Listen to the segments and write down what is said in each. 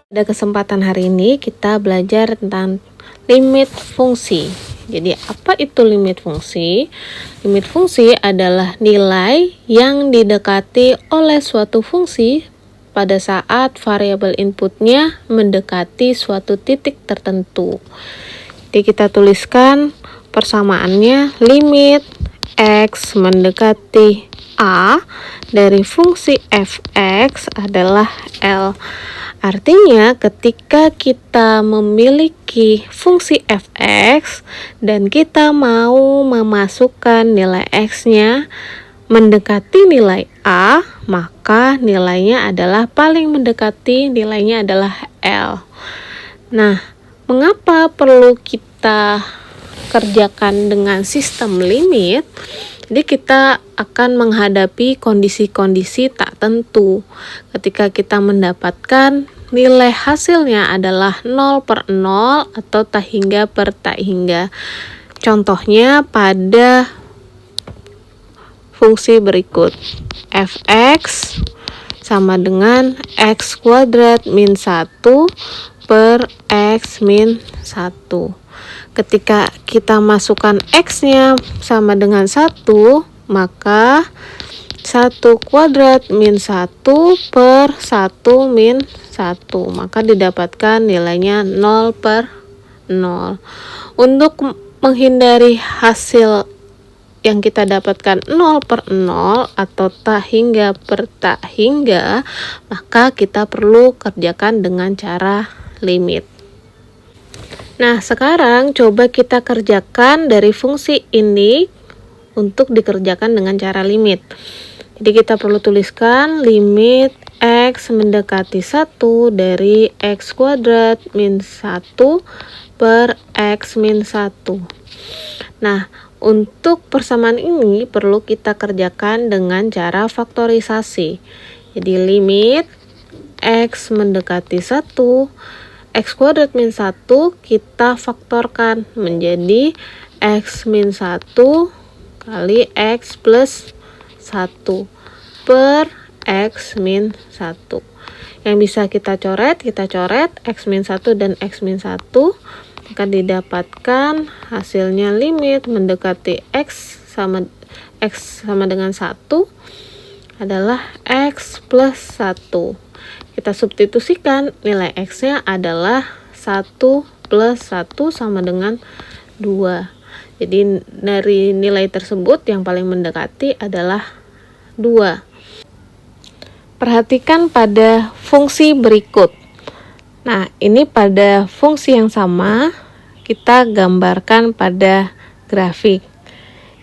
Pada kesempatan hari ini kita belajar tentang limit fungsi. Jadi apa itu limit fungsi? Limit fungsi adalah nilai yang didekati oleh suatu fungsi pada saat variabel inputnya mendekati suatu titik tertentu. Jadi kita tuliskan persamaannya limit x mendekati a dari fungsi fx adalah L. Artinya ketika kita memiliki fungsi fx dan kita mau memasukkan nilai x-nya mendekati nilai a, maka nilainya adalah paling mendekati nilainya adalah L. Nah, mengapa perlu kita kerjakan dengan sistem limit? Jadi kita akan menghadapi kondisi-kondisi tak tentu ketika kita mendapatkan nilai hasilnya adalah 0/0 atau tak hingga per tak hingga. Contohnya pada fungsi berikut. Fx sama dengan x kuadrat min 1 per x min 1. Ketika kita masukkan x-nya sama dengan 1, maka 1 kuadrat min 1 per 1 min 1. Maka didapatkan nilainya 0/0. Untuk menghindari hasil yang kita dapatkan 0/0 atau tak hingga per tak hingga, maka kita perlu kerjakan dengan cara limit. Nah, sekarang coba kita kerjakan dari fungsi ini untuk dikerjakan dengan cara limit. Jadi kita perlu tuliskan limit x mendekati 1 dari x kuadrat min 1 per x min 1. Nah, untuk persamaan ini perlu kita kerjakan dengan cara faktorisasi. Jadi limit x mendekati 1 x kuadrat min 1 kita faktorkan menjadi x min 1 kali x plus 1 per x min 1. Yang bisa kita coret x min 1 dan x min 1, maka didapatkan hasilnya limit mendekati x sama dengan 1 adalah x plus 1. Kita substitusikan nilai x-nya adalah 1 plus 1 sama dengan 2. Jadi dari nilai tersebut yang paling mendekati adalah 2. Perhatikan pada fungsi berikut. Nah, ini pada fungsi yang sama kita gambarkan pada grafik.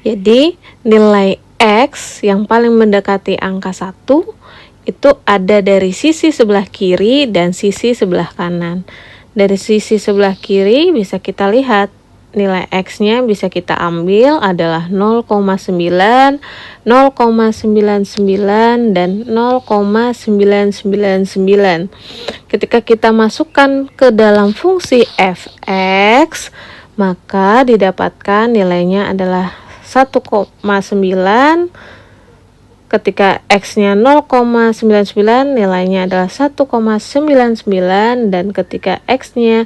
Jadi nilai x yang paling mendekati angka 1 itu ada dari sisi sebelah kiri dan sisi sebelah kanan. Dari sisi sebelah kiri bisa kita lihat nilai x-nya bisa kita ambil adalah 0,9, 0,99 dan 0,999. Ketika kita masukkan ke dalam fungsi fx, maka didapatkan nilainya adalah 1,9. Ketika x-nya 0,99 nilainya adalah 1,99 dan ketika x-nya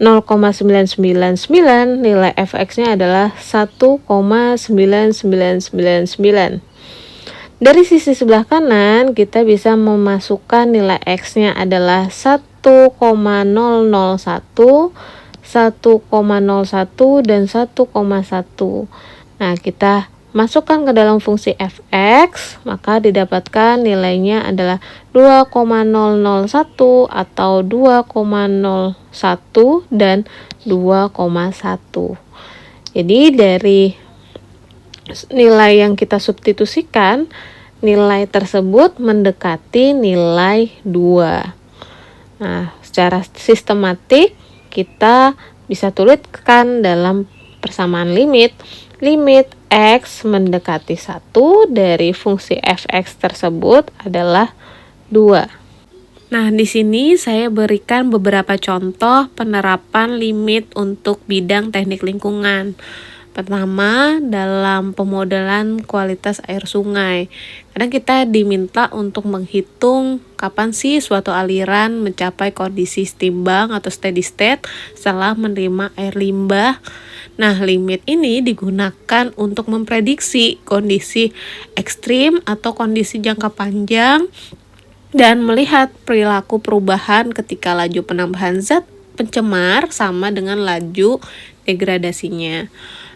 0,999 nilai fx-nya adalah 1,9999. Dari sisi sebelah kanan kita bisa memasukkan nilai x-nya adalah 1,001, 1,01 dan 1,1. Nah, kita masukkan ke dalam fungsi fx, maka didapatkan nilainya adalah 2,001 atau 2,01 dan 2,1. Jadi dari nilai yang kita substitusikan, nilai tersebut mendekati nilai 2. Nah, secara sistematik kita bisa tuliskan dalam persamaan limit x mendekati 1 dari fungsi fx tersebut adalah 2. Nah, di sini saya berikan beberapa contoh penerapan limit untuk bidang teknik lingkungan. Pertama, dalam pemodelan kualitas air sungai. Kadang kita diminta untuk menghitung kapan sih suatu aliran mencapai kondisi setimbang atau steady state setelah menerima air limbah. Nah, limit ini digunakan untuk memprediksi kondisi ekstrim atau kondisi jangka panjang dan melihat perilaku perubahan ketika laju penambahan zat pencemar sama dengan laju degradasinya.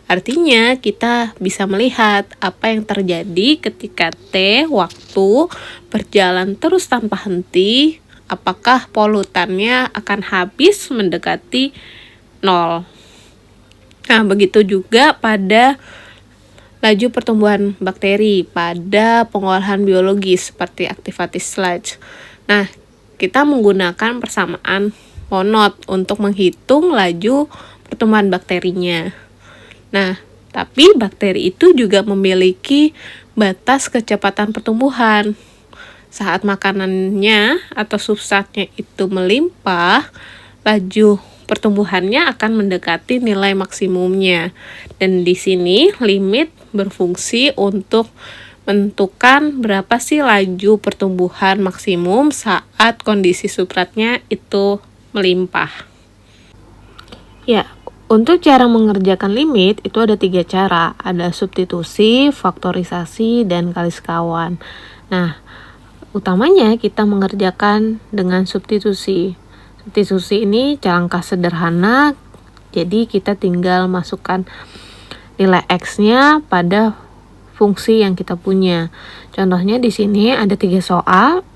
Artinya, kita bisa melihat apa yang terjadi ketika T waktu berjalan terus tanpa henti, apakah polutannya akan habis mendekati 0. Nah, begitu juga pada laju pertumbuhan bakteri pada pengolahan biologis seperti activated sludge. Nah, kita menggunakan persamaan Monod untuk menghitung laju pertumbuhan bakterinya. Nah, tapi bakteri itu juga memiliki batas kecepatan pertumbuhan. Saat makanannya atau substratnya itu melimpah, laju pertumbuhannya akan mendekati nilai maksimumnya. Dan di sini limit berfungsi untuk menentukan berapa sih laju pertumbuhan maksimum saat kondisi substratnya itu melimpah. Ya, untuk cara mengerjakan limit itu ada 3 cara. Ada substitusi, faktorisasi, dan kali sekawan. Nah, utamanya kita mengerjakan dengan substitusi. Substitusi ini langkah sederhana, jadi kita tinggal masukkan nilai X-nya pada fungsi yang kita punya. Contohnya di sini ada 3 soal.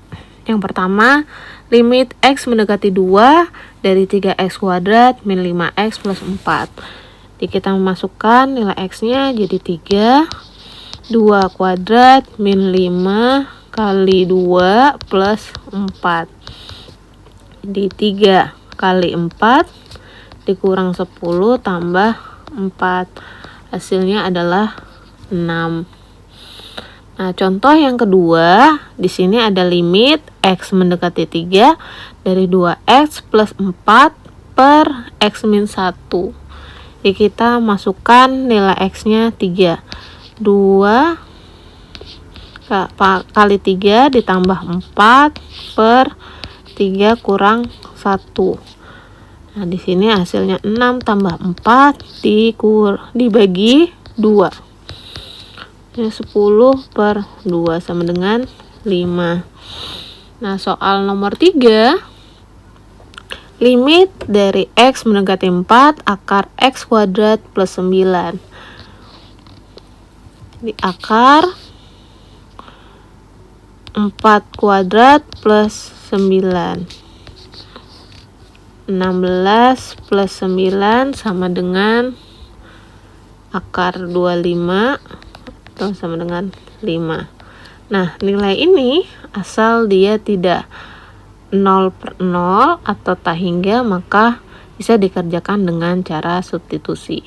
Yang pertama, limit X mendekati 2 dari 3x kuadrat min 5x plus 4. Jadi kita memasukkan nilai X-nya jadi 3, 2 kuadrat min 5 kali 2 plus 4. Jadi 3 kali 4 dikurang 10 tambah 4. Hasilnya adalah 6. Nah, contoh yang kedua, di sini ada limit X mendekati 3 dari 2x plus 4 per X min 1. Jadi kita masukkan nilai X-nya 3. 2 kali 3 ditambah 4 per 3 kurang 1. Nah, di sini hasilnya 6 tambah 4 dibagi 2. 10 per 2 sama dengan 5. Nah, soal nomor 3, limit dari X mendekati 4 akar X kuadrat plus 9. Di akar 4 kuadrat plus 9. 16 plus 9 sama dengan akar 25 atau sama dengan 5. Nah, nilai ini asal dia tidak 0 per 0 atau tak hingga, maka bisa dikerjakan dengan cara substitusi.